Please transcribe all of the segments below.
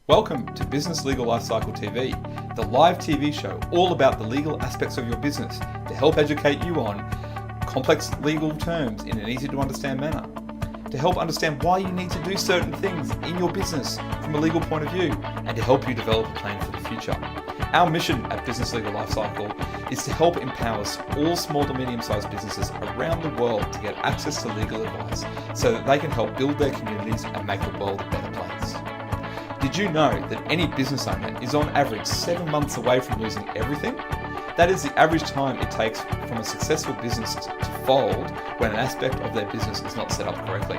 Welcome to Business Legal Lifecycle TV, the live TV show all about the legal aspects of your business to help educate you on complex legal terms in an easy to understand manner, to help understand why you need to do certain things in your business from a legal point of view, and to help you develop a plan for the future. Our mission at Business Legal Lifecycle is to help empower all small to medium-sized businesses around the world to get access to legal advice so that they can help build their communities and make the world a better place. Did you know that any business owner is on average 7 months away from losing everything? That is the average time it takes from a successful business to fold when an aspect of their business is not set up correctly.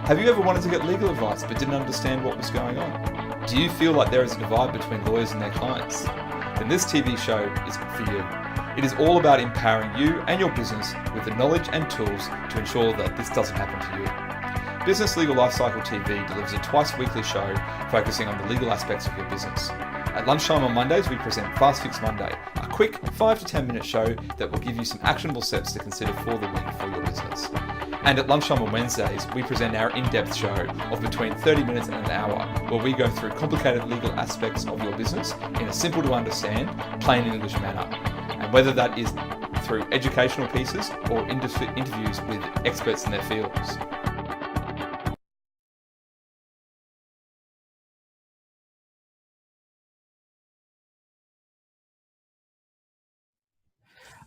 Have you ever wanted to get legal advice but didn't understand what was going on? Do you feel like there is a divide between lawyers and their clients? Then this TV show is for you. It is all about empowering you and your business with the knowledge and tools to ensure that this doesn't happen to you. Business Legal Lifecycle TV delivers a twice-weekly show focusing on the legal aspects of your business. At lunchtime on Mondays, we present Fast Fix Monday, a quick 5 to 10 minute show that will give you some actionable steps to consider for the week for your business. And at lunchtime on Wednesdays, we present our in-depth show of between 30 minutes and an hour, where we go through complicated legal aspects of your business in a simple to understand, plain English manner. And whether that is through educational pieces or interviews with experts in their fields.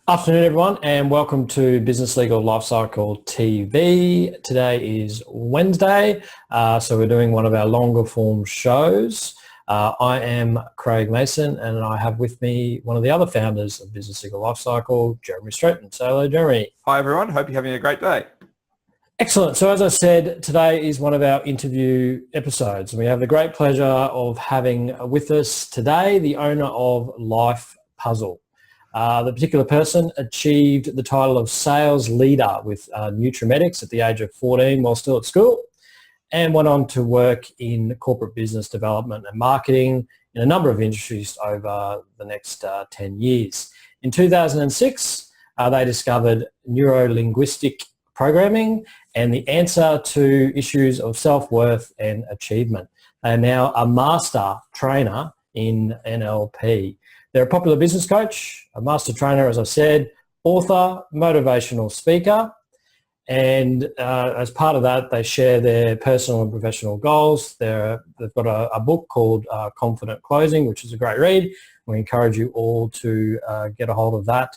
Afternoon, everyone, and welcome to Business Legal Lifecycle TV. Today is Wednesday, so we're doing one of our longer form shows. I am Craig Mason, and I have with me one of the other founders of Business Legal Lifecycle, Jeremy Stratton. So hello, Jeremy. Hi, everyone. Hope you're having a great day. Excellent. So as I said, today is one of our interview episodes, and we have the great pleasure of having with us today the owner of Lifecycle. The particular person achieved the title of sales leader with Nutrimetics at the age of 14 while still at school, and went on to work in corporate business development and marketing in a number of industries over the next 10 years. In 2006, they discovered neuro-linguistic programming and the answer to issues of self-worth and achievement. They are now a master trainer in NLP. They're a popular business coach, a master trainer, as I said, author, motivational speaker, and as part of that, they share their personal and professional goals. They've got a book called Confident Closing, which is a great read. We encourage you all to get a hold of that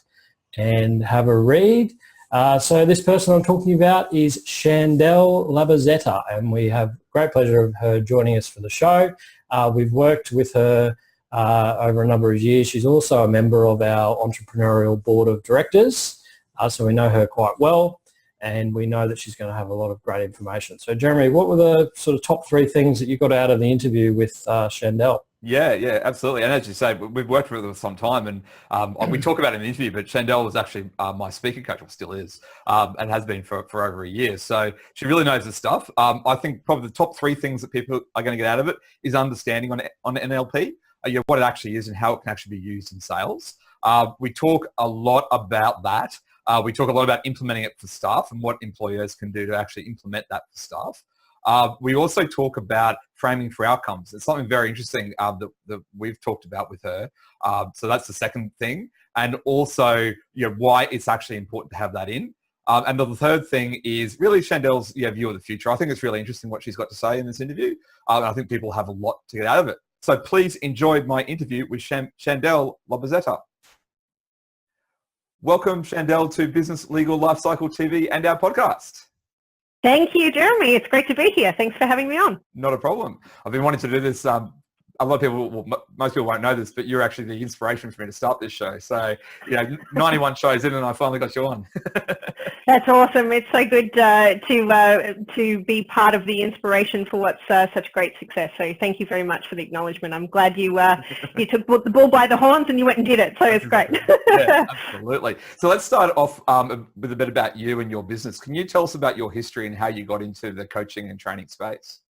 and have a read. So this person I'm talking about is Chandell Labbozzetta, and we have great pleasure of her joining us for the show. We've worked with her over a number of years. She's also a member of our entrepreneurial board of directors, so we know her quite well, and we know that she's going to have a lot of great information. So Jeremy, what were the sort of top 3 things that you got out of the interview with Chandell? Yeah, absolutely. And as you say, we've worked with her for some time, and we talk about it in the interview, but Chandell was actually my speaker coach, or still is, and has been for over a year. So she really knows the stuff. I think probably the top 3 things that people are going to get out of it is understanding on NLP, what it actually is and how it can actually be used in sales. We talk a lot about that. We talk a lot about implementing it for staff and what employers can do to actually implement that for staff. We also talk about framing for outcomes. It's something very interesting that we've talked about with her. So that's the second thing. And also, why it's actually important to have that in. And the third thing is really Chandell's view of the future. I think it's really interesting what she's got to say in this interview. And I think people have a lot to get out of it. So please enjoy my interview with Chandell Labbozzetta. Welcome, Chandell, to Business Legal Lifecycle TV and our podcast. Thank you, Jeremy. It's great to be here. Thanks for having me on. Not a problem. I've been wanting to do this. A lot of people, most people won't know this, but you're actually the inspiration for me to start this show. So, 91 shows in and I finally got you on. That's awesome. It's so good to be part of the inspiration for what's such great success. So thank you very much for the acknowledgement. I'm glad you took the bull by the horns and you went and did it. So it's great. Yeah, absolutely. So let's start off with a bit about you and your business. Can you tell us about your history and how you got into the coaching and training space?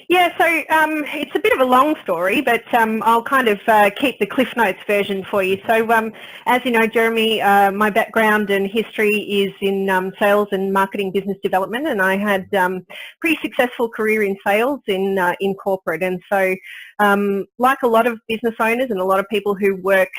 Yeah, so it's a bit of a long story, but I'll kind of keep the Cliff Notes version for you. So as you know, Jeremy, my background and history is in sales and marketing business development, and I had pretty successful career in sales in corporate. And so like a lot of business owners and a lot of people who work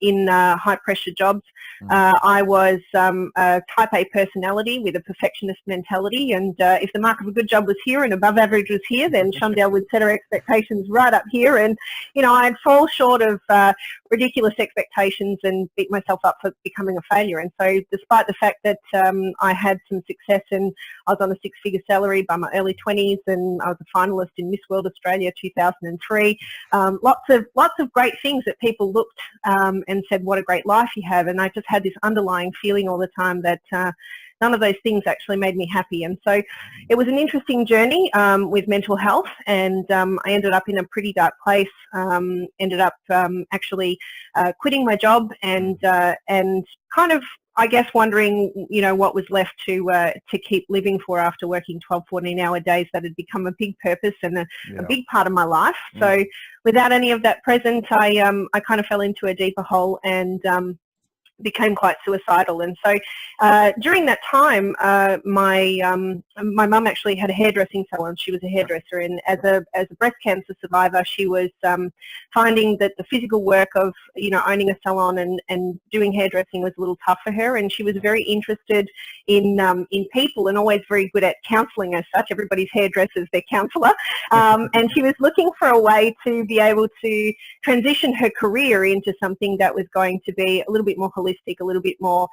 in high pressure jobs, I was a type A personality with a perfectionist mentality, and if the mark of a good job was here and above average was here, then Chandell would set her expectations right up here, and I'd fall short of ridiculous expectations and beat myself up for becoming a failure. And so despite the fact that I had some success and I was on a six-figure salary by my early 20s, and I was a finalist in Miss World Australia 2003, lots of great things that people looked and said, what a great life you have. And I just had this underlying feeling all the time that none of those things actually made me happy. And so it was an interesting journey with mental health, and I ended up in a pretty dark place, ended up actually quitting my job and kind of, I guess, wondering, what was left to keep living for after working 12, 14-hour days. That had become a big purpose and a big part of my life. So without any of that present, I kind of fell into a deeper hole and became quite suicidal. And so during that time, my mum actually had a hairdressing salon. She was a hairdresser, and as a breast cancer survivor, she was finding that the physical work of owning a salon and doing hairdressing was a little tough for her. And she was very interested in people and always very good at counselling as such. Everybody's hairdresser is their counsellor, and she was looking for a way to be able to transition her career into something that was going to be a little bit more holistic, a little bit more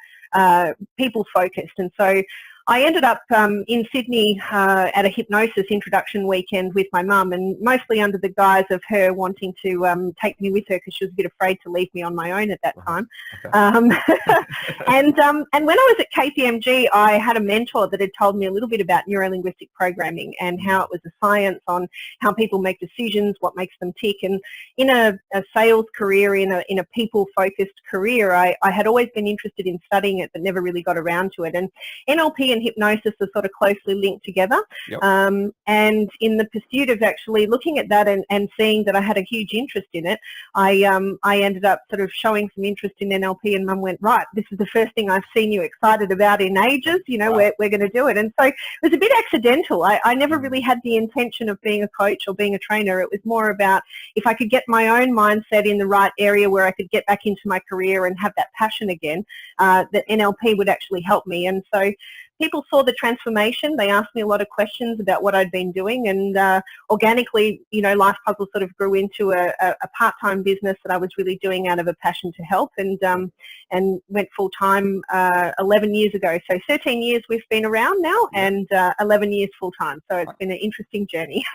people focused. And so I ended up in Sydney at a hypnosis introduction weekend with my mum, and mostly under the guise of her wanting to take me with her because she was a bit afraid to leave me on my own at that time. Okay. And when I was at KPMG, I had a mentor that had told me a little bit about neuro-linguistic programming and how it was a science on how people make decisions, what makes them tick. And in a sales career, in a people-focused career, I had always been interested in studying it but never really got around to it. And NLP and hypnosis are sort of closely linked together. Yep. And in the pursuit of actually looking at that and seeing that I had a huge interest in it, I ended up sort of showing some interest in NLP, and Mum went, right, this is the first thing I've seen you excited about in ages, wow. we're going to do it. And so it was a bit accidental. I never really had the intention of being a coach or being a trainer. It was more about if I could get my own mindset in the right area where I could get back into my career and have that passion again, that NLP would actually help me. And so people saw the transformation. They asked me a lot of questions about what I'd been doing, and organically, Life Puzzle sort of grew into a part-time business that I was really doing out of a passion to help, and went full-time 11 years ago. So 13 years we've been around now, and 11 years full-time. So it's been an interesting journey.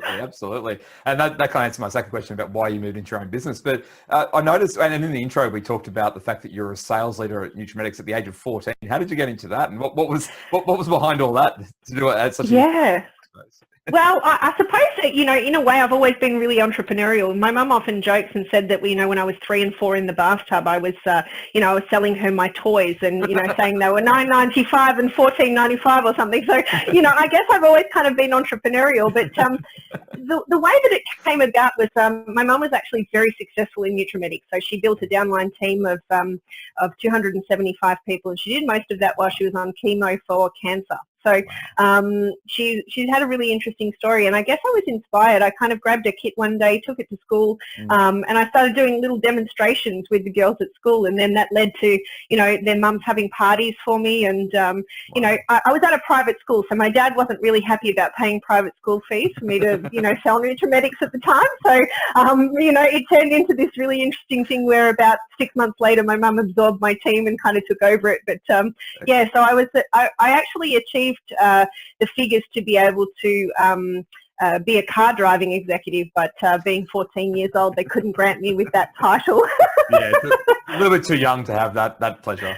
Absolutely. And that kind of answers my second question about why you moved into your own business. But I noticed, and in the intro, we talked about the fact that you're a sales leader at Nutrimetics at the age of 14. How did you get into that? And what was behind all that to do it at such a Well, I suppose that, in a way, I've always been really entrepreneurial. My mum often jokes and said that, when I was 3 and 4 in the bathtub, I was, I was selling her my toys and, saying they were $9.95 and $14.95 or something. So, I guess I've always kind of been entrepreneurial. But the way that it came about was my mum was actually very successful in Nutrimetics. So she built a downline team of 275 people, and she did most of that while she was on chemo for cancer. So she's had a really interesting story, and I guess I was inspired. I kind of grabbed a kit one day, took it to school, and I started doing little demonstrations with the girls at school, and then that led to, their mums having parties for me. And, I was at a private school, so my dad wasn't really happy about paying private school fees for me to, sell Nutrimetics at the time. So, it turned into this really interesting thing where about 6 months later, my mum absorbed my team and kind of took over it. But, so I actually achieved the figures to be able to be a car driving executive, but being 14 years old, they couldn't grant me with that title. Yeah, a little bit too young to have that pleasure.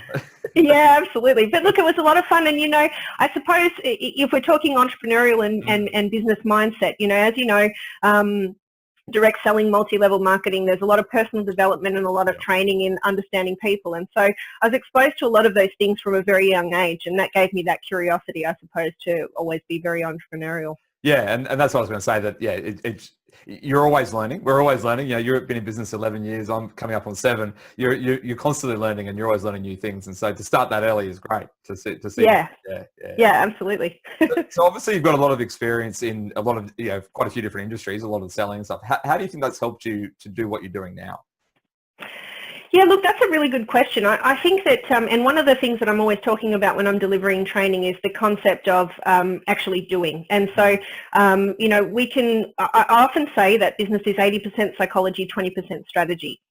Yeah, absolutely. But look, it was a lot of fun. And, I suppose if we're talking entrepreneurial and business mindset, as you know, direct selling, multi-level marketing, there's a lot of personal development and a lot of training in understanding people. And so I was exposed to a lot of those things from a very young age, and that gave me that curiosity, I suppose, to always be very entrepreneurial. Yeah, and that's what I was going to say. That you're always learning. We're always learning. You've been in business 11 years. I'm coming up on 7. You're constantly learning, and you're always learning new things. And so to start that early is great. To see. Yeah, absolutely. So obviously you've got a lot of experience in a lot of quite a few different industries, a lot of selling and stuff. How do you think that's helped you to do what you're doing now? Yeah, look, that's a really good question. I think that, and one of the things that I'm always talking about when I'm delivering training is the concept of actually doing. And so, I often say that business is 80% psychology, 20% strategy.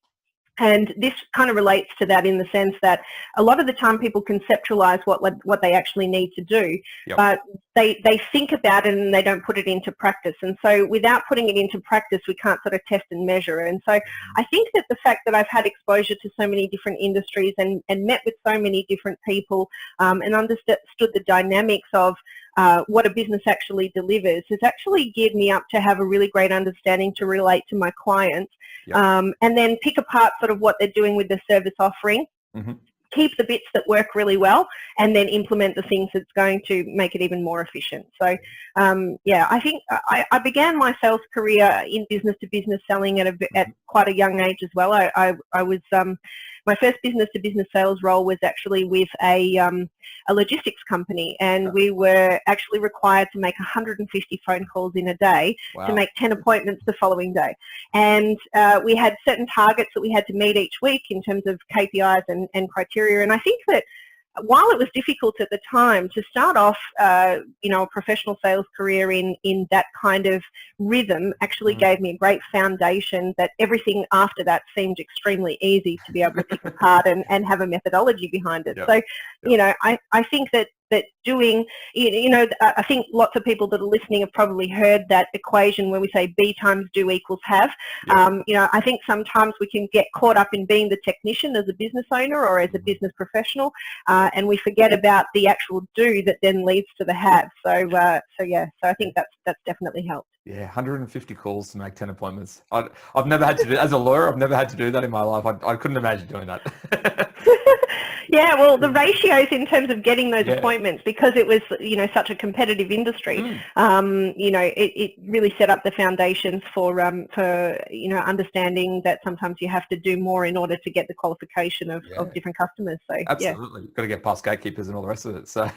And this kind of relates to that in the sense that a lot of the time people conceptualize what they actually need to do, but they think about it and they don't put it into practice. And so without putting it into practice, we can't sort of test and measure. And so I think that the fact that I've had exposure to so many different industries and met with so many different people and understood the dynamics of what a business actually delivers has actually geared me up to have a really great understanding to relate to my clients and then pick apart sort of what they're doing with the service offering, keep the bits that work really well, and then implement the things that's going to make it even more efficient. So, I think I began my sales career in business-to-business selling at quite a young age as well. I was my first business-to-business sales role was actually with a logistics company, and we were actually required to make 150 phone calls in a day to make 10 appointments the following day. And we had certain targets that we had to meet each week in terms of KPIs and criteria. And I think that while it was difficult at the time to start off, a professional sales career in that kind of rhythm actually gave me a great foundation that everything after that seemed extremely easy to be able to pick apart and have a methodology behind it. So, I think that doing, I think lots of people that are listening have probably heard that equation where we say B times do equals have. I think sometimes we can get caught up in being the technician as a business owner or as a business professional, and we forget about the actual do that then leads to the have. So I think that's definitely helped. Yeah, 150 calls to make 10 appointments. I've never had to do, as a lawyer, I've never had to do that in my life. I couldn't imagine doing that. Yeah, well, the ratios in terms of getting those appointments, because it was, such a competitive industry, it really set up the foundations for understanding that sometimes you have to do more in order to get the qualification of different customers. So absolutely, got to get past gatekeepers and all the rest of it. So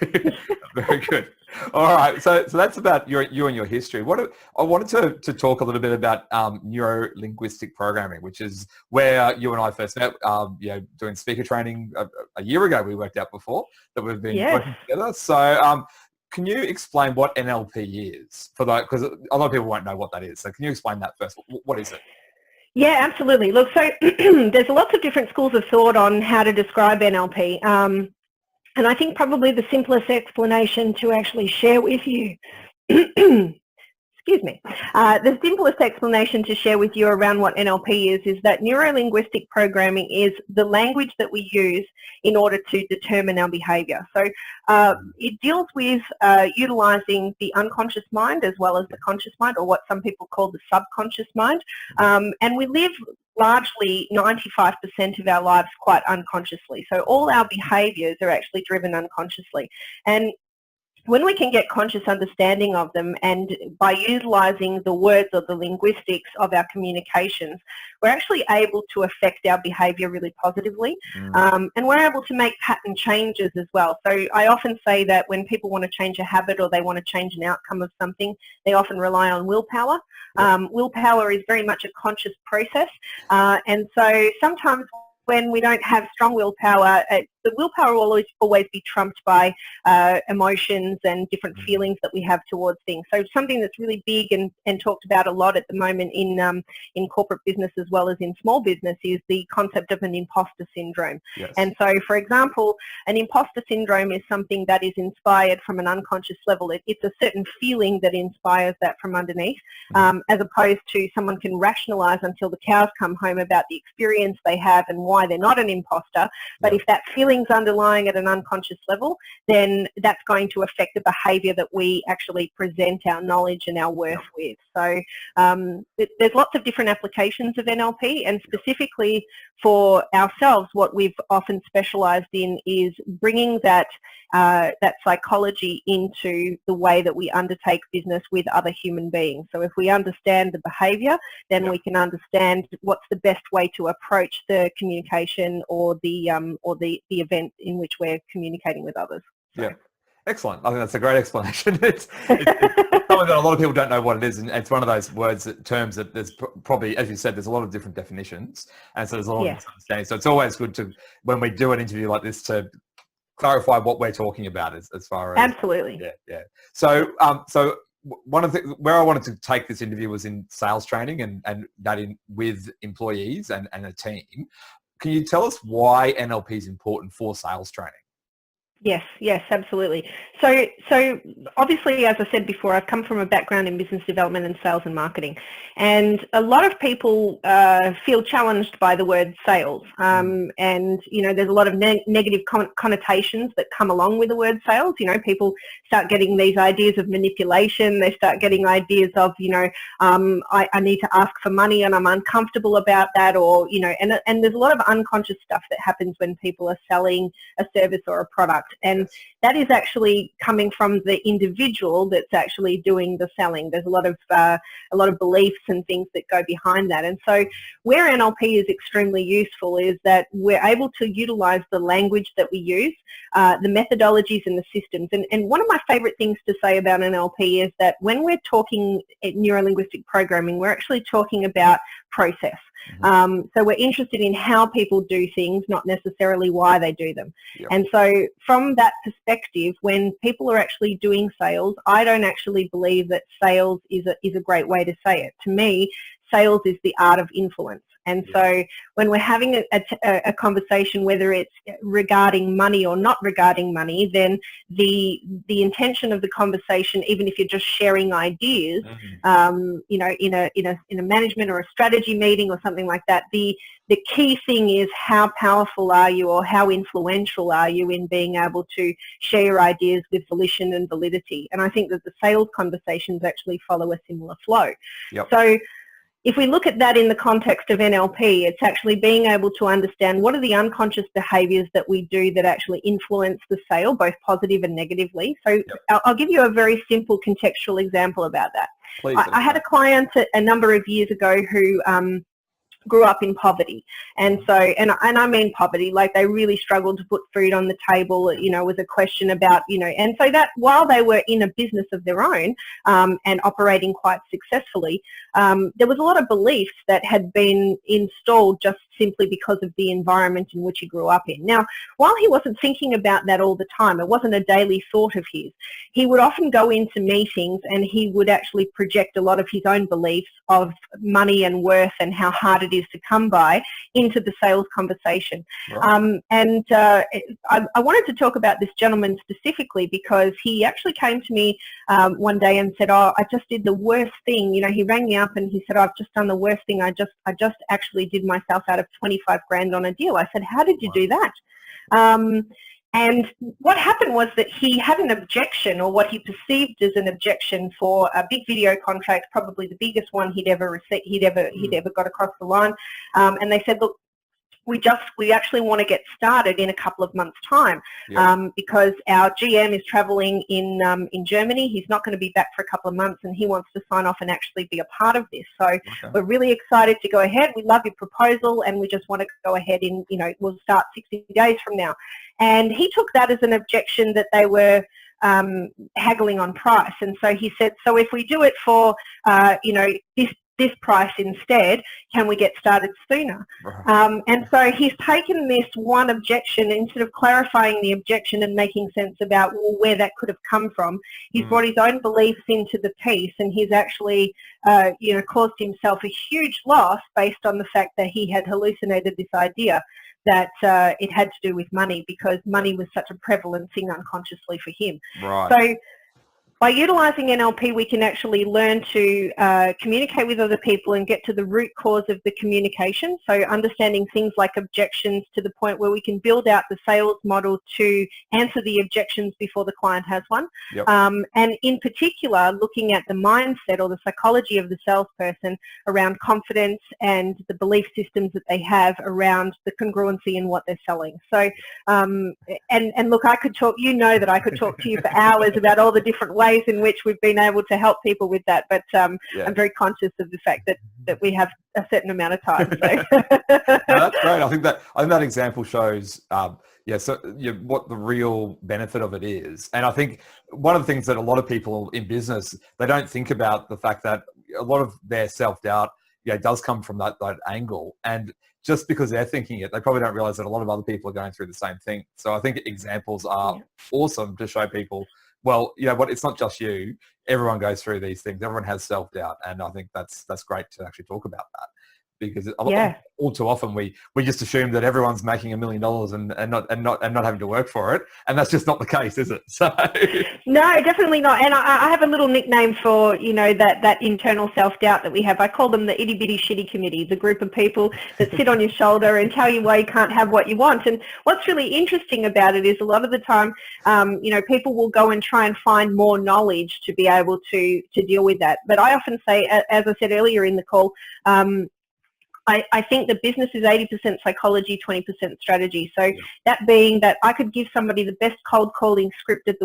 very good. All right, so that's about you and your history. I wanted to talk a little bit about neuro-linguistic programming, which is where you and I first met. Doing speaker training a year ago. We worked out before that we've been working together. So, can you explain what NLP is for that? Because a lot of people won't know what that is. So, can you explain that first? What is it? Yeah, absolutely. Look, so there's lots of different schools of thought on how to describe NLP. And I think probably the simplest explanation to actually share with you, excuse me, the simplest explanation to share with you around what NLP is that neuro-linguistic programming is the language that we use in order to determine our behaviour. So it deals with utilising the unconscious mind as well as the conscious mind, or what some people call the subconscious mind. And we live largely 95% of our lives quite unconsciously. So all our behaviours are actually driven unconsciously. And when we can get conscious understanding of them, and by utilising the words or the linguistics of our communications, we're actually able to affect our behaviour really positively. And we're able to make pattern changes as well. So I often say that when people want to change a habit or they want to change an outcome of something, they often rely on willpower. Willpower is very much a conscious process. And so sometimes when we don't have strong willpower, the willpower will always be trumped by emotions and different feelings that we have towards things. So something that's really big and talked about a lot at the moment in corporate business as well as in small business is the concept of an imposter syndrome. Yes. And so, for example, an imposter syndrome is something that is inspired from an unconscious level. It's a certain feeling that inspires that from underneath, as opposed to someone can rationalise until the cows come home about the experience they have and why they're not an imposter. But if that feeling feelings underlying at an unconscious level, then that's going to affect the behaviour that we actually present our knowledge and our worth with. So there's lots of different applications of NLP, and specifically for ourselves, what we've often specialised in is bringing that psychology into the way that we undertake business with other human beings. So if we understand the behaviour, then we can understand what's the best way to approach the communication or the event in which we're communicating with others. So. Yeah. Excellent. I think that's a great explanation. It's something that a lot of people don't know what it is, and it's one of those terms that there's probably, as you said, there's a lot of different definitions, and so there's a lot of misunderstanding. So it's always good to, when we do an interview like this, to clarify what we're talking about as far as... Absolutely. Yeah. So one of where I wanted to take this interview was in sales training and that with employees and a team. Can you tell us why NLP is important for sales training? Yes, absolutely. So obviously, as I said before, I've come from a background in business development and sales and marketing, and a lot of people feel challenged by the word sales. And there's a lot of negative connotations that come along with the word sales. People start getting these ideas of manipulation. They start getting ideas of I need to ask for money and I'm uncomfortable about that, or and there's a lot of unconscious stuff that happens when people are selling a service or a product. And that is actually coming from the individual that's actually doing the selling. There's a lot of beliefs and things that go behind that. And so where NLP is extremely useful is that we're able to utilize the language that we use, the methodologies and the systems. And one of my favorite things to say about NLP is that when we're talking neuro-linguistic programming, we're actually talking about process. So we're interested in how people do things, not necessarily why they do them. And so from that perspective, when people are actually doing sales, I don't actually believe that sales is a great way to say it. To me, sales is the art of influence. And so when we're having a conversation, whether it's regarding money or not regarding money, then the intention of the conversation, even if you're just sharing ideas, in a management or a strategy meeting or something like that, the key thing is how powerful are you, or how influential are you in being able to share your ideas with volition and validity. And I think that the sales conversations actually follow a similar flow. So if we look at that in the context of NLP, it's actually being able to understand what are the unconscious behaviours that we do that actually influence the sale, both positive and negatively. So I'll give you a very simple contextual example about that. Please. I had a client a number of years ago who grew up in poverty, and so and I mean poverty, like they really struggled to put food on the table. Was a question about and so that while they were in a business of their own and operating quite successfully, there was a lot of beliefs that had been installed just simply because of the environment in which he grew up in. Now, while he wasn't thinking about that all the time, it wasn't a daily thought of his, he would often go into meetings and he would actually project a lot of his own beliefs of money and worth and how hard it is to come by into the sales conversation. Right. I wanted to talk about this gentleman specifically because he actually came to me one day and said, I just did the worst thing. He rang me up and he said, I've just done the worst thing. I just actually did myself out of 25 grand on a deal. I said, how did you do that? And what happened was that he had an objection, or what he perceived as an objection, for a big video contract, probably the biggest one he'd ever received, he'd ever got across the line. And they said, look, we actually want to get started in a couple of months' time because our GM is travelling in Germany. He's not going to be back for a couple of months, and he wants to sign off and actually be a part of this. So we're really excited to go ahead. We love your proposal, and we just want to go ahead in, we'll start 60 days from now. And he took that as an objection that they were haggling on price. And so he said, so if we do it for, this price instead, can we get started sooner? And so he's taken this one objection, instead of clarifying the objection and making sense about where that could have come from, he's brought his own beliefs into the piece, and he's actually caused himself a huge loss based on the fact that he had hallucinated this idea that it had to do with money, because money was such a prevalent thing unconsciously for him. So By utilising NLP, we can actually learn to communicate with other people and get to the root cause of the communication. So understanding things like objections to the point where we can build out the sales model to answer the objections before the client has one. Yep. And in particular, looking at the mindset or the psychology of the salesperson around confidence and the belief systems that they have around the congruency in what they're selling. So, and look, I could talk, you know that I could talk to you for hours about all the different ways in which we've been able to help people with that, but I'm very conscious of the fact that we have a certain amount of time. So. No, that's great. I think that example shows what the real benefit of it is. And I think one of the things that a lot of people in business, they don't think about the fact that a lot of their self-doubt does come from that angle. And just because they're thinking it, they probably don't realize that a lot of other people are going through the same thing. So I think examples are awesome to show people, well, it's not just you. Everyone goes through these things. Everyone has self-doubt. And I think that's great to actually talk about that, because all too often we just assume that everyone's making $1 million and not having to work for it. And that's just not the case, is it? So no, definitely not. And I have a little nickname for, that internal self-doubt that we have. I call them the itty bitty shitty committee, the group of people that sit on your shoulder and tell you why you can't have what you want. And what's really interesting about it is a lot of the time, people will go and try and find more knowledge to be able to deal with that. But I often say, as I said earlier in the call, I think that business is 80% psychology, 20% strategy. So that being that I could give somebody the best cold calling script in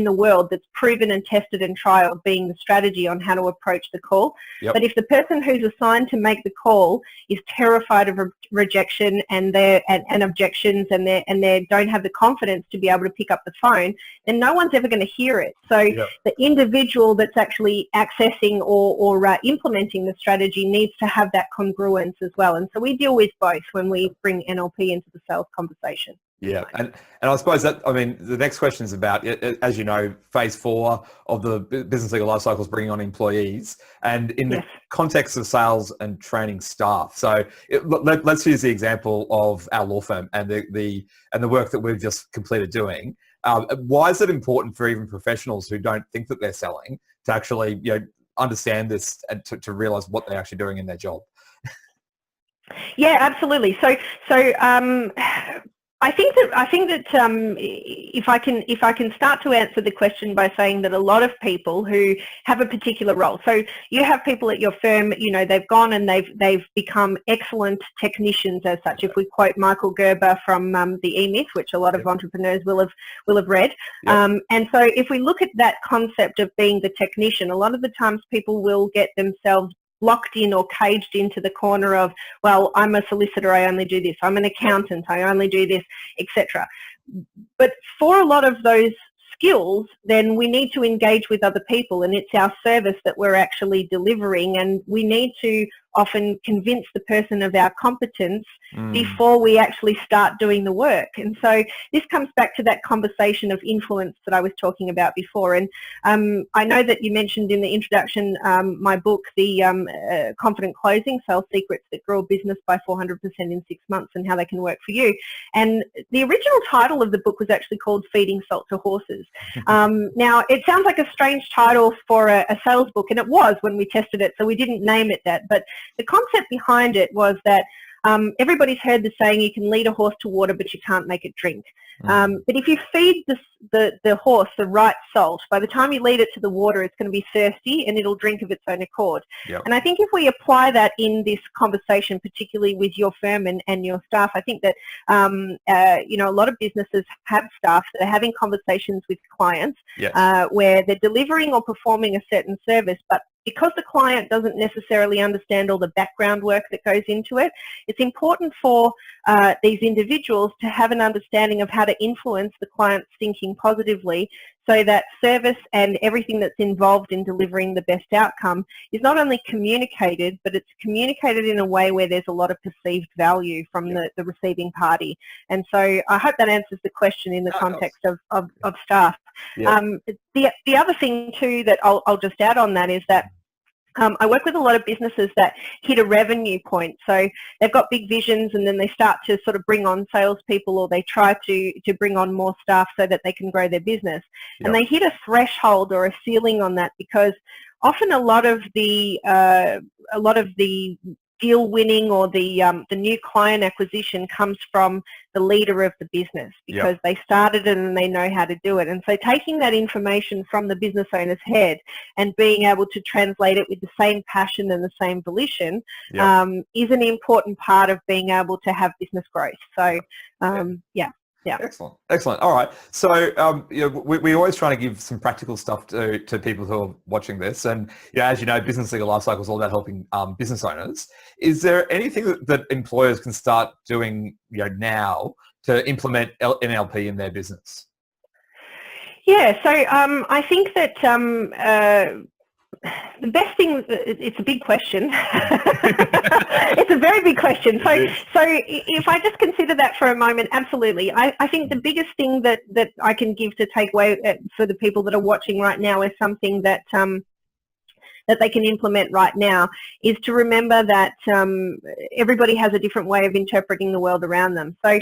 the world that's proven and tested and trialed, being the strategy on how to approach the call. Yep. But if the person who's assigned to make the call is terrified of rejection and objections and they don't have the confidence to be able to pick up the phone, then no one's ever going to hear it. So the individual that's actually accessing or implementing the strategy needs to have that congruence as well. And so we deal with both when we bring NLP into the sales conversation. Yeah, and I suppose the next question is about, as you know, phase 4 of the business legal life cycle is bringing on employees, and in the context of sales and training staff. So let's use the example of our law firm and the work that we've just completed doing. Why is it important for even professionals who don't think that they're selling to actually understand this and to realize what they're actually doing in their job? Yeah, absolutely. So I think that if I can start to answer the question by saying that a lot of people who have a particular role, so you have people at your firm, they've gone and they've become excellent technicians as such. If we quote Michael Gerber from the E-Myth, which a lot of entrepreneurs will have read, and so if we look at that concept of being the technician, a lot of the times people will get themselves locked in or caged into the corner of, well, I'm a solicitor, I only do this. I'm an accountant, I only do this, etc. But for a lot of those skills, then we need to engage with other people, and it's our service that we're actually delivering, and we need to often convince the person of our competence before we actually start doing the work. And so this comes back to that conversation of influence that I was talking about before. And I know that you mentioned in the introduction my book, the Confident Closing, Sales Secrets that Grow a Business by 400% in 6 months and how they can work for you. And the original title of the book was actually called Feeding Salt to Horses. Now, it sounds like a strange title for a sales book, and it was when we tested it, so we didn't name it that. But the concept behind it was that everybody's heard the saying, you can lead a horse to water, but you can't make it drink. But if you feed the horse the right salt, by the time you lead it to the water, it's going to be thirsty and it'll drink of its own accord. Yep. And I think if we apply that in this conversation, particularly with your firm and your staff, I think that, a lot of businesses have staff that are having conversations with clients where they're delivering or performing a certain service, but because the client doesn't necessarily understand all the background work that goes into it, it's important for these individuals to have an understanding of how to influence the client's thinking positively, so that service and everything that's involved in delivering the best outcome is not only communicated, but it's communicated in a way where there's a lot of perceived value from the receiving party. And so I hope that answers the question in the context of staff. The other thing too that I'll just add on that is that I work with a lot of businesses that hit a revenue point. So they've got big visions and then they start to sort of bring on salespeople, or they try to bring on more staff so that they can grow their business. Yep. And they hit a threshold or a ceiling on that, because often a lot of the deal winning or the new client acquisition comes from the leader of the business, because Yep. they started it and they know how to do it. And so taking that information from the business owner's head and being able to translate it with the same passion and the same volition Yep. is an important part of being able to have business growth. So yeah. Excellent. Excellent. All right. So, we're always trying to give some practical stuff to people who are watching this. And, as you know, Business Legal Lifecycle is all about helping business owners. Is there anything that employers can start doing, now to implement NLP in their business? Yeah. So I think that the best thing, it's a big question. It's a very big question. So if I just consider that for a moment, absolutely. I think the biggest thing that I can give to take away for the people that are watching right now is something that that they can implement right now, is to remember that everybody has a different way of interpreting the world around them. So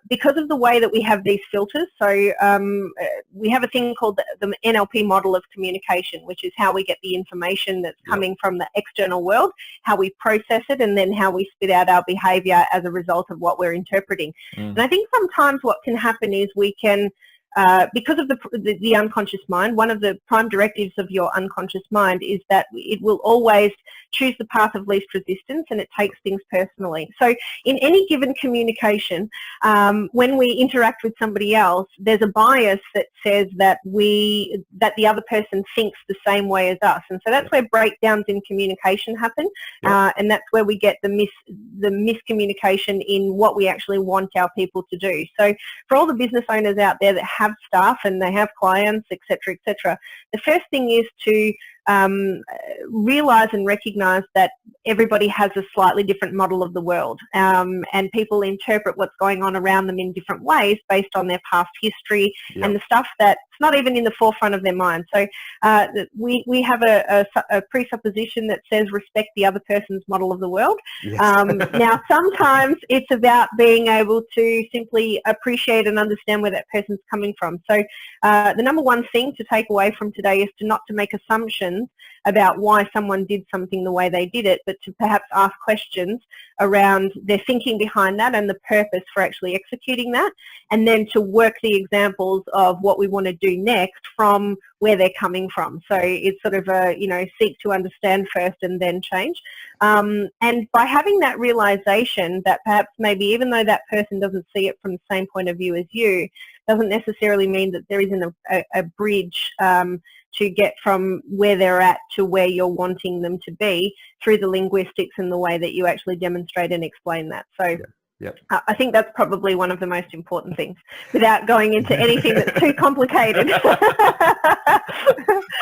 because of the way that we have these filters, so we have a thing called the NLP model of communication, which is how we get the information that's coming from the external world, how we process it, and then how we spit out our behavior as a result of what we're interpreting. And I think sometimes what can happen is we can because of the unconscious mind, one of the prime directives of your unconscious mind is that it will always choose the path of least resistance, and it takes things personally. So in any given communication, when we interact with somebody else, there's a bias that says that the other person thinks the same way as us, and so that's where breakdowns in communication happen, and that's where we get the miscommunication in what we actually want our people to do. So for all the business owners out there that have staff and they have clients, etc., the first thing is to realize and recognize that everybody has a slightly different model of the world, and people interpret what's going on around them in different ways based on their past history and the stuff that's not even in the forefront of their mind. So we have a presupposition that says respect the other person's model of the world. Now sometimes it's about being able to simply appreciate and understand where that person's coming from. So the number one thing to take away from today is not to make assumptions about why someone did something the way they did it, but to perhaps ask questions around their thinking behind that and the purpose for actually executing that, and then to work the examples of what we want to do next from where they're coming from. So it's sort of a, seek to understand first and then change. And by having that realization that perhaps maybe even though that person doesn't see it from the same point of view as you, doesn't necessarily mean that there isn't a bridge to get from where they're at to where you're wanting them to be through the linguistics and the way that you actually demonstrate and explain that. So I think that's probably one of the most important things, without going into anything that's too complicated.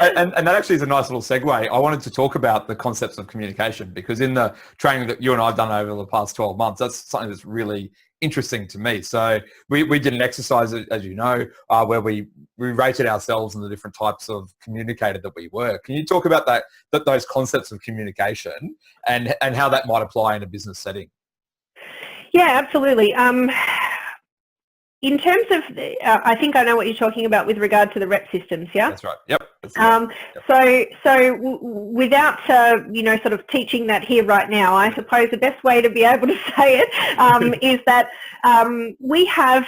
And that actually is a nice little segue. I wanted to talk about the concepts of communication, because in the training that you and I have done over the past 12 months, that's something that's really interesting to me. So we did an exercise, as you know, where we rated ourselves in the different types of communicator that we were. Can you talk about those concepts of communication and how that might apply in a business setting? Yeah, absolutely. In terms of, I think I know what you're talking about with regard to the rep systems, yeah? That's right. Yep. So without, sort of teaching that here right now, I suppose the best way to be able to say it is that we have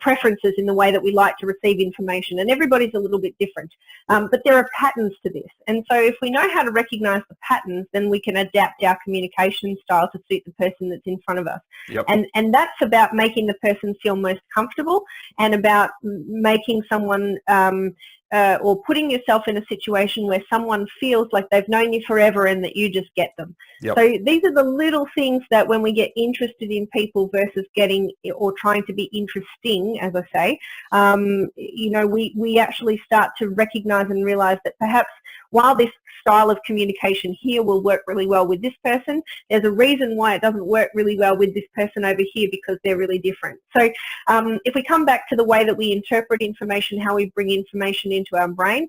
preferences in the way that we like to receive information, and everybody's a little bit different. But there are patterns to this. And so if we know how to recognize the patterns, then we can adapt our communication style to suit the person that's in front of us. Yep. And that's about making the person feel most comfortable, and about making someone or putting yourself in a situation where someone feels like they've known you forever and that you just get them. Yep. So these are the little things that when we get interested in people versus getting or trying to be interesting, as I say, we actually start to recognize and realize that perhaps while this style of communication here will work really well with this person. There's a reason why it doesn't work really well with this person over here because they're really different. So if we come back to the way that we interpret information, how we bring information into our brain,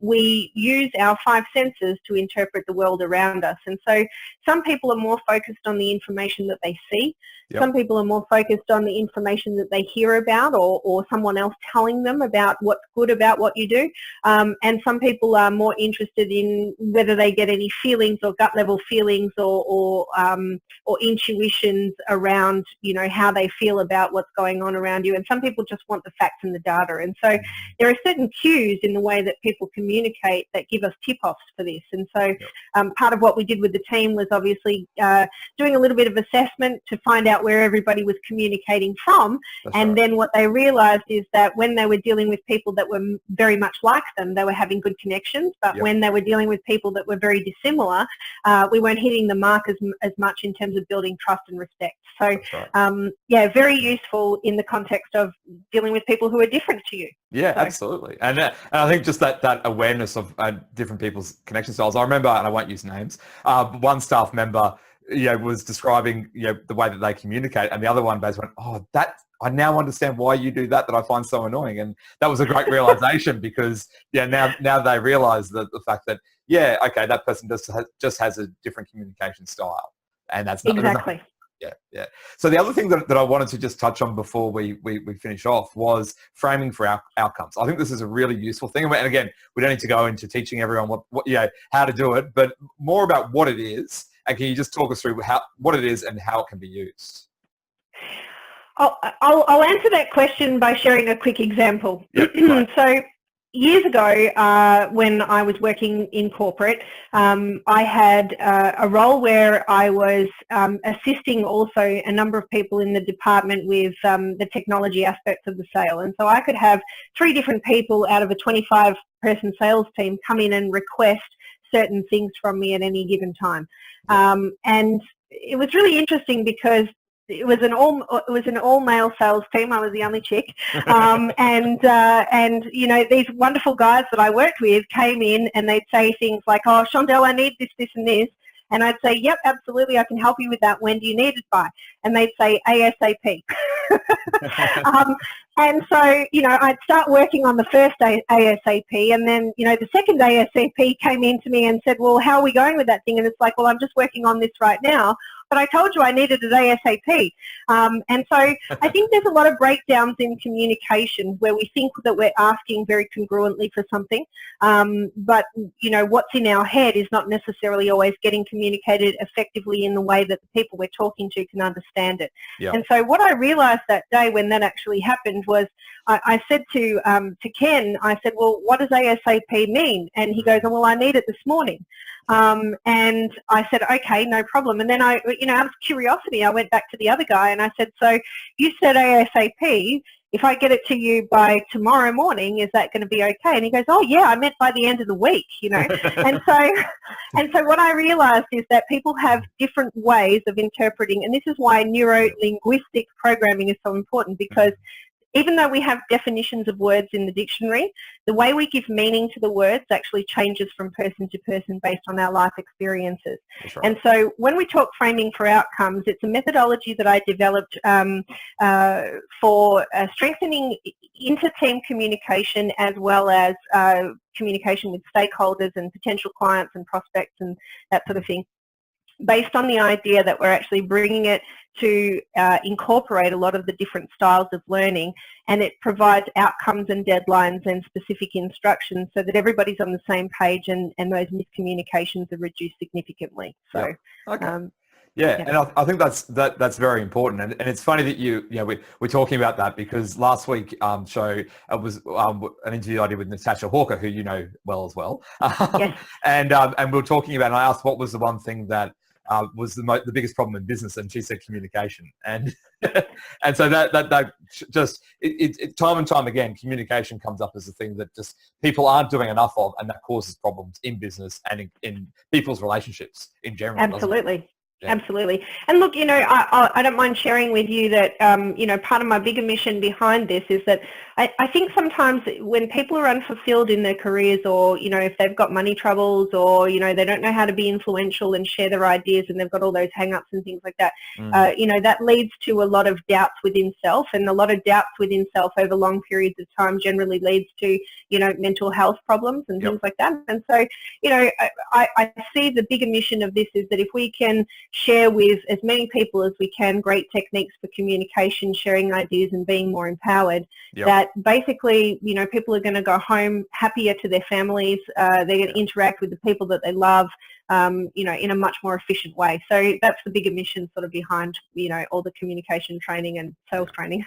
we use our 5 senses to interpret the world around us. And so some people are more focused on the information that they see. Yep. Some people are more focused on the information that they hear about or someone else telling them about what's good about what you do. And some people are more interested in whether they get any feelings or gut level feelings or intuitions around, you know, how they feel about what's going on around you. And some people just want the facts and the data. And so there are certain cues in the way that people communicate that give us tip-offs for this. And so part of what we did with the team was obviously doing a little bit of assessment to find out where everybody was communicating from. Then what they realized is that when they were dealing with people that were very much like them, they were having good connections. But when they were dealing with people that were very dissimilar, we weren't hitting the mark as much in terms of building trust and respect. So very useful in the context of dealing with people who are different to you. Yeah, absolutely. And I think just that awareness of different people's connection styles. I remember, and I won't use names, one staff member was describing the way that they communicate, and the other one basically went, "Oh, that I now understand why you do that I find so annoying." And that was a great realization because now they realize that the fact that that person just has a different communication style, and that's not exactly. Yeah. So the other thing that I wanted to just touch on before we finish off was framing for outcomes. I think this is a really useful thing. And again, we don't need to go into teaching everyone what how to do it, but more about what it is. And can you just talk us through what it is and how it can be used? I'll answer that question by sharing a quick example. Yep, right. So years ago, when I was working in corporate, I had a role where I was assisting also a number of people in the department with the technology aspects of the sale. And so I could have 3 different people out of a 25-person sales team come in and request certain things from me at any given time. And it was really interesting because it was an all-male sales team. I was the only chick, and these wonderful guys that I worked with came in and they'd say things like, "Oh, Chandell, I need this, this, and this," and I'd say, "Yep, absolutely, I can help you with that. When do you need it by?" And they'd say, "ASAP." And so, I'd start working on the first ASAP, and then, the second ASAP came in to me and said, "Well, how are we going with that thing?" And it's like, "Well, I'm just working on this right now, but I told you I needed it ASAP." And so I think there's a lot of breakdowns in communication where we think that we're asking very congruently for something, but, what's in our head is not necessarily always getting communicated effectively in the way that the people we're talking to can understand it. Yep. And so what I realized that day when that actually happened was I said to Ken, I said, "Well, what does ASAP mean?" And he goes, "Oh, well, I need it this morning." And I said, "Okay, no problem." And then out of curiosity, I went back to the other guy and I said, "So you said ASAP. If I get it to you by tomorrow morning, is that going to be okay?" And he goes, "Oh yeah, I meant by the end of the week, And so what I realized is that people have different ways of interpreting, and this is why neuro-linguistic programming is so important, because even though we have definitions of words in the dictionary, the way we give meaning to the words actually changes from person to person based on our life experiences. That's right. And so when we talk framing for outcomes, it's a methodology that I developed for strengthening inter-team communication as well as communication with stakeholders and potential clients and prospects and that sort of thing, based on the idea that we're actually bringing it to incorporate a lot of the different styles of learning, and it provides outcomes and deadlines and specific instructions so that everybody's on the same page and those miscommunications are reduced significantly. So, okay. And I think that's very important, and it's funny that we're talking about that because last week it was an interview I did with Natasha Hawker, who you know well as well, yes. And we were talking about, and I asked what was the one thing that was the biggest problem in business, and she said communication, and and so that just time and time again, communication comes up as a thing that just people aren't doing enough of, and that causes problems in business and in people's relationships in general. Absolutely. Absolutely. And look, I don't mind sharing with you that, part of my bigger mission behind this is that I think sometimes when people are unfulfilled in their careers, or, if they've got money troubles, or, they don't know how to be influential and share their ideas, and they've got all those hang-ups and things like that, that leads to a lot of doubts within self, and a lot of doubts within self over long periods of time generally leads to, mental health problems and things like that. And so, I see the bigger mission of this is that if we can share with as many people as we can great techniques for communication, sharing ideas and being more empowered, that basically, people are going to go home happier to their families, they're going to interact with the people that they love, in a much more efficient way. So that's the bigger mission sort of behind, all the communication training and sales training.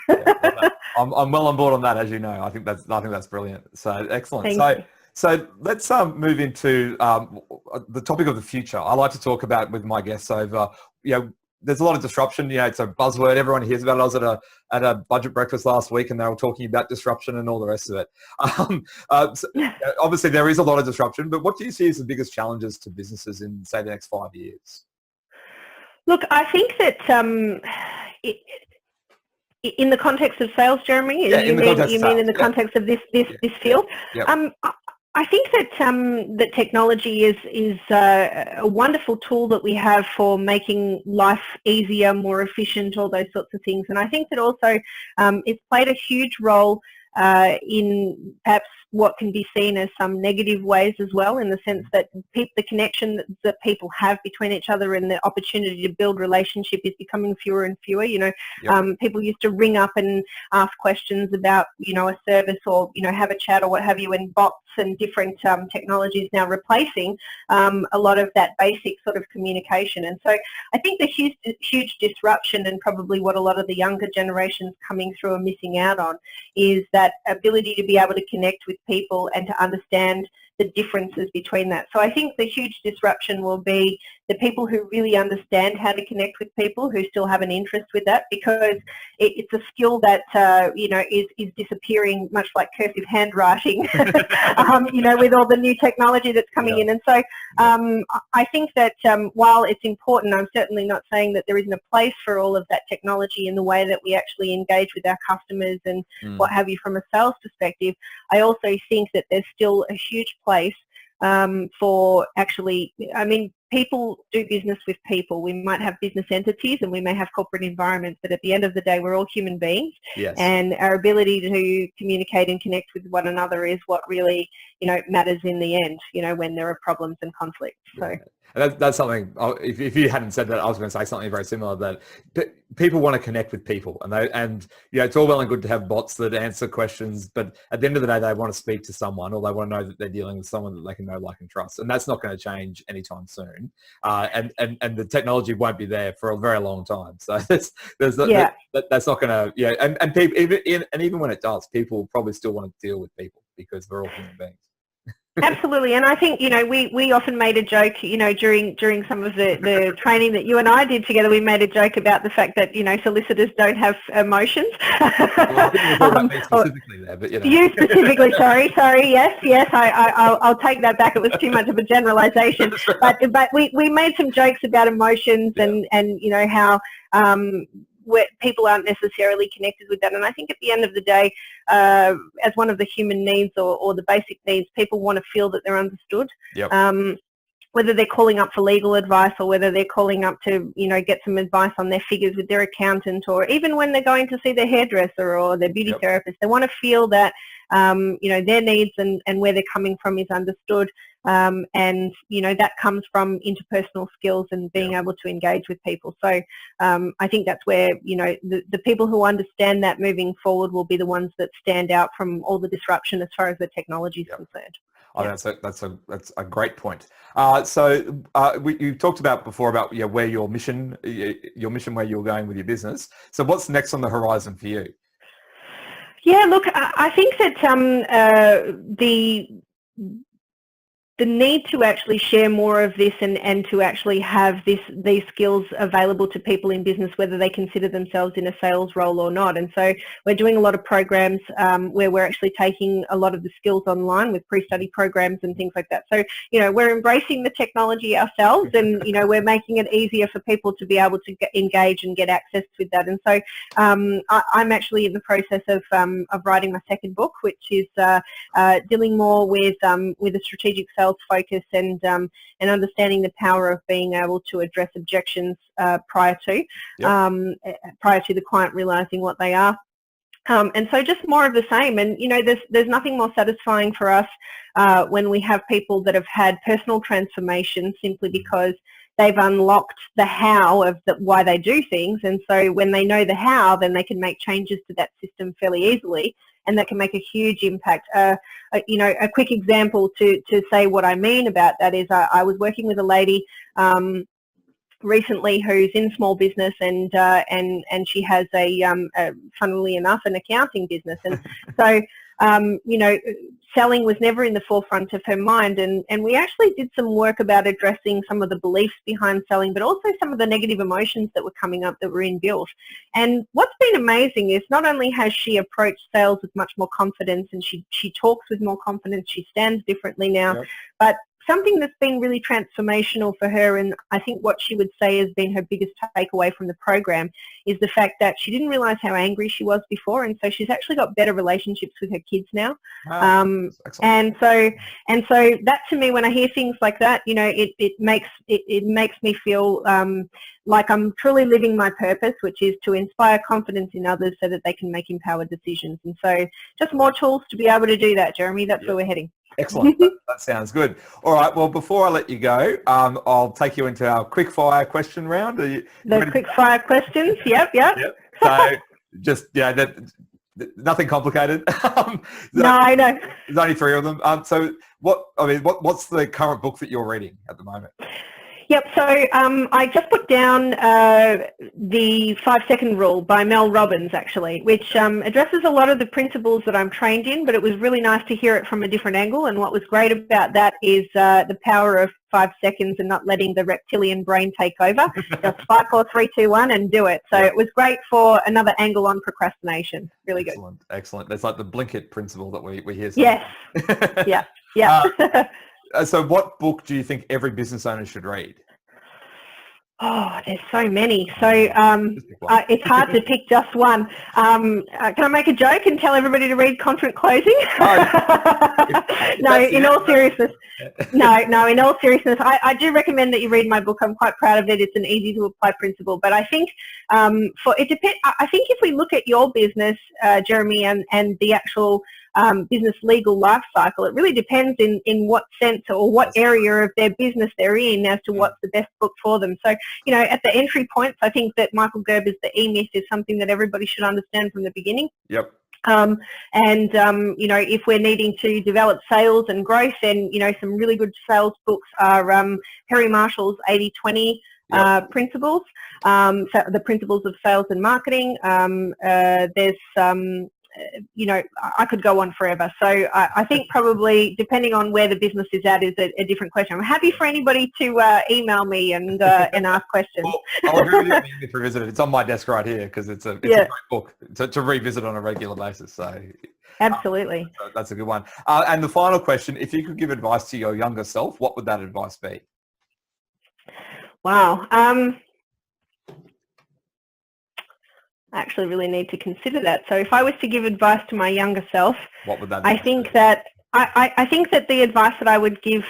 I'm well on board on that, as you know. I think that's brilliant. So excellent. Thank you. So let's move into the topic of the future. I like to talk about with my guests over, there's a lot of disruption. It's a buzzword. Everyone hears about it. I was at a budget breakfast last week, and they were talking about disruption and all the rest of it. Obviously, there is a lot of disruption, but what do you see as the biggest challenges to businesses in, say, the next 5 years? Look, I think that in the context of sales, Jeremy, in the context of this field, I think that that technology is a wonderful tool that we have for making life easier, more efficient, all those sorts of things. And I think that also it's played a huge role in perhaps what can be seen as some negative ways as well, in the sense that the connection that people have between each other and the opportunity to build relationship is becoming fewer and fewer. People used to ring up and ask questions about, a service, or, have a chat or what have you, and bots and different technologies now replacing a lot of that basic sort of communication. And so I think the huge disruption, and probably what a lot of the younger generations coming through are missing out on, is that ability to be able to connect with people and to understand the differences between that. So I think the huge disruption will be the people who really understand how to connect with people, who still have an interest with that, because it's a skill that is disappearing, much like cursive handwriting, with all the new technology that's coming in. And so I think that while it's important, I'm certainly not saying that there isn't a place for all of that technology in the way that we actually engage with our customers and what have you from a sales perspective. I also think that there's still a huge place for actually, people do business with people. We might have business entities and we may have corporate environments, but at the end of the day, we're all human beings. Yes. And our ability to communicate and connect with one another is what really, matters in the end, when there are problems and conflicts. So. And that's something, if you hadn't said that, I was going to say something very similar, that people want to connect with people, and it's all well and good to have bots that answer questions, but at the end of the day, they want to speak to someone, or they want to know that they're dealing with someone that they can know, like, and trust. And that's not going to change anytime soon. And the technology won't be there for a very long time. So that's not going to, and people, even when it does, people probably still want to deal with people because we're all human beings. Absolutely, and I think we often made a joke, during some of the training that you and I did together. We made a joke about the fact that solicitors don't have emotions. Well, I think you about me specifically there, but you specifically. Sorry. Yes. I'll take that back. It was too much of a generalisation. But we made some jokes about emotions and how. Where people aren't necessarily connected with that. And I think at the end of the day, as one of the human needs or the basic needs, people want to feel that they're understood. Yep. Whether they're calling up for legal advice, or whether they're calling up to, get some advice on their figures with their accountant, or even when they're going to see their hairdresser or their beauty therapist, they want to feel that, their needs and where they're coming from is understood. And that comes from interpersonal skills and being able to engage with people. So I think that's where, the people who understand that moving forward will be the ones that stand out from all the disruption as far as the technology is concerned. Oh, that's a great point. So you talked about before about where your mission where you're going with your business. So what's next on the horizon for you? Yeah, look, I think that the need to actually share more of this and to actually have these skills available to people in business, whether they consider themselves in a sales role or not. And so we're doing a lot of programs where we're actually taking a lot of the skills online with pre-study programs and things like that. So, we're embracing the technology ourselves, and, we're making it easier for people to be able to engage and get access with that. And so I'm actually in the process of writing my second book, which is dealing more with a strategic sales focus and understanding the power of being able to address objections prior to the client realizing what they are. And so just more of the same. And, there's nothing more satisfying for us when we have people that have had personal transformation simply because they've unlocked the how of why they do things. And so when they know the how, then they can make changes to that system fairly easily. And that can make a huge impact. A quick example to say what I mean about that is I was working with a lady recently who's in small business and she has funnily enough, an accounting business. And so, selling was never in the forefront of her mind. And we actually did some work about addressing some of the beliefs behind selling, but also some of the negative emotions that were coming up that were inbuilt. And what's been amazing is not only has she approached sales with much more confidence and she talks with more confidence, she stands differently now, but something that's been really transformational for her, and I think what she would say has been her biggest takeaway from the program, is the fact that she didn't realize how angry she was before, and so she's actually got better relationships with her kids now. And so that, to me, when I hear things like that, it makes me feel like I'm truly living my purpose, which is to inspire confidence in others so that they can make empowered decisions. And so just more tools to be able to do that, Jeremy. That's where we're heading. Excellent. That sounds good. All right. Well, before I let you go, I'll take you into our quick fire question round. Are you ready? Quick fire questions. Yep. So just, nothing complicated. No, I know. There's only 3 of them. So what's the current book that you're reading at the moment? Yep, so I just put down the 5-second rule by Mel Robbins, actually, which addresses a lot of the principles that I'm trained in, but it was really nice to hear it from a different angle. And what was great about that is the power of 5 seconds and not letting the reptilian brain take over. Just 5, 4, 3, 2, 1 and do it. So it was great for another angle on procrastination. Really good. Excellent. That's like the blink it principle that we hear. Yes. Yeah. So what book do you think every business owner should read? Oh, there's so many. So it's hard to pick just one. Can I make a joke and tell everybody to read Confident Closing? No, in all seriousness. No, in all seriousness, I do recommend that you read my book. I'm quite proud of it. It's an easy to apply principle. But I think I think if we look at your business, Jeremy, and the actual business legal life cycle, it really depends in what sense or what area of their business they're in as to what's the best book for them. So, at the entry points, I think that Michael Gerber's The E-Myth is something that everybody should understand from the beginning. Yep. If we're needing to develop sales and growth, then, some really good sales books are Perry Marshall's 80-20 principles, so the principles of sales and marketing. There's I could go on forever. So I think probably depending on where the business is at is a different question. I'm happy for anybody to email me and ask questions. Well, I'll agree with you on the E-Myth Revisited. It's on my desk right here because it's a great book to revisit on a regular basis. So absolutely. That's a good one. And the final question, if you could give advice to your younger self, what would that advice be? Wow. I actually really need to consider that. So if I was to give advice to my younger self, what would that I think that I think that the advice that I would give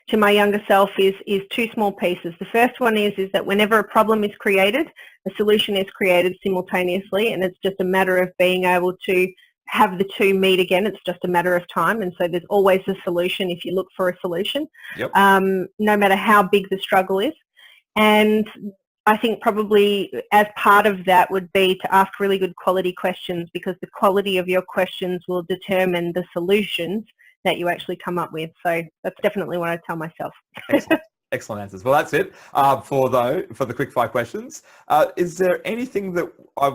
to my younger self is 2 small pieces. The first one is that whenever a problem is created, a solution is created simultaneously, and it's just a matter of being able to have the 2 meet again. It's just a matter of time, and so there's always a solution if you look for a solution, no matter how big the struggle is. And I think probably as part of that would be to ask really good quality questions, because the quality of your questions will determine the solutions that you actually come up with. So that's definitely what I tell myself. Excellent answers. Well, that's it for the quick 5 questions. Is there anything that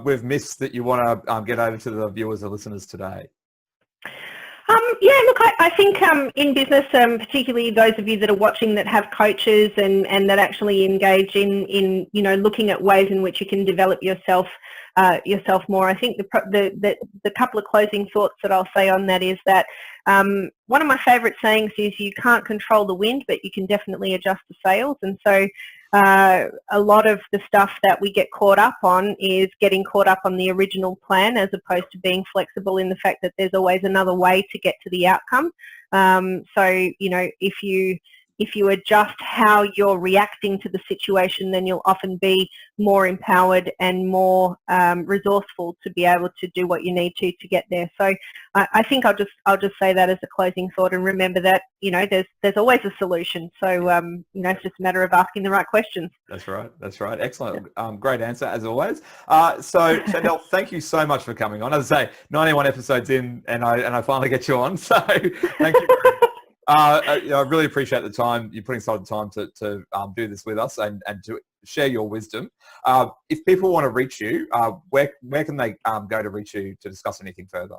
we've missed that you want to get over to the viewers or listeners today? Yeah, look, I think in business, particularly those of you that are watching that have coaches and that actually engage in looking at ways in which you can develop yourself more. I think the couple of closing thoughts that I'll say on that is that one of my favourite sayings is you can't control the wind, but you can definitely adjust the sails. And so a lot of the stuff that we get caught up on is getting caught up on the original plan as opposed to being flexible in the fact that there's always another way to get to the outcome. So, if you adjust how you're reacting to the situation, then you'll often be more empowered and more resourceful to be able to do what you need to get there. So I think I'll just say that as a closing thought, and remember that there's always a solution. So it's just a matter of asking the right questions. That's right. Excellent. Great answer as always. So Chandell, thank you so much for coming on. As I say, 91 episodes in, and I finally get you on. So thank you. I really appreciate the time you're putting aside the time to do this with us and to share your wisdom. If people want to reach you, where can they go to reach you to discuss anything further?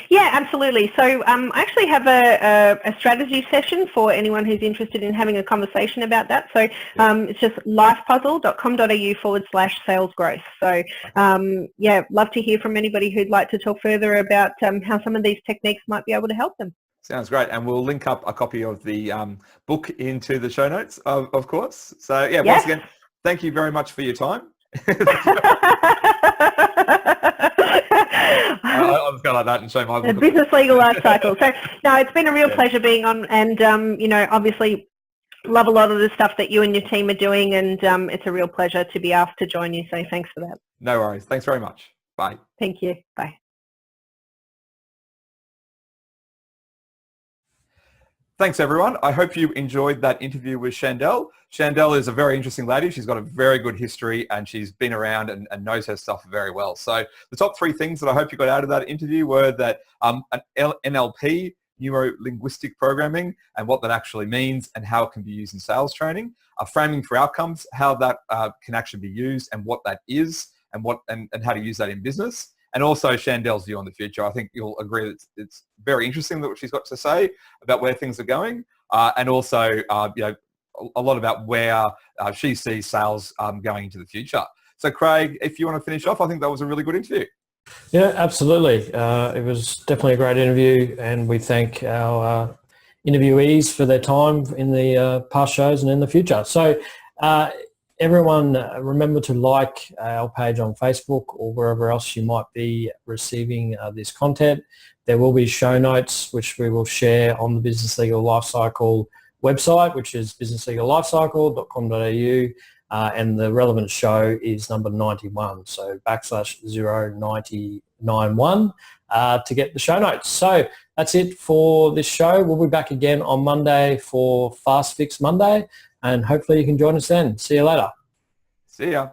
Yeah, absolutely. So I actually have a strategy session for anyone who's interested in having a conversation about that. So it's just lifepuzzle.com.au/sales growth. So love to hear from anybody who'd like to talk further about how some of these techniques might be able to help them. Sounds great. And we'll link up a copy of the book into the show notes, of course. So, once again, thank you very much for your time. I was going like that and show my book. Business Legal Lifecycle. So, no, it's been a real pleasure being on, and, obviously love a lot of the stuff that you and your team are doing, and it's a real pleasure to be asked to join you. So thanks for that. No worries. Thanks very much. Bye. Thank you. Bye. Thanks, everyone. I hope you enjoyed that interview with Chandell. Chandell is a very interesting lady. She's got a very good history and she's been around and knows her stuff very well. So the top three things that I hope you got out of that interview were that an NLP, neuro-linguistic programming, and what that actually means and how it can be used in sales training, framing for outcomes, how that can actually be used and what that is and how to use that in business. And also Chandell's view on the future. I think you'll agree that it's very interesting what she's got to say about where things are going, and also a lot about where she sees sales going into the future. So Craig, if you want to finish off, I think that was a really good interview. Yeah, absolutely. It was definitely a great interview, and we thank our interviewees for their time in the past shows and in the future. So everyone, remember to like our page on Facebook or wherever else you might be receiving this content. There will be show notes which we will share on the Business Legal Lifecycle website, which is businesslegallifecycle.com.au, and the relevant show is number 91, so /0991 to get the show notes. So that's it for this show. We'll be back again on Monday for Fast Fix Monday, and hopefully you can join us then. See you later. See ya.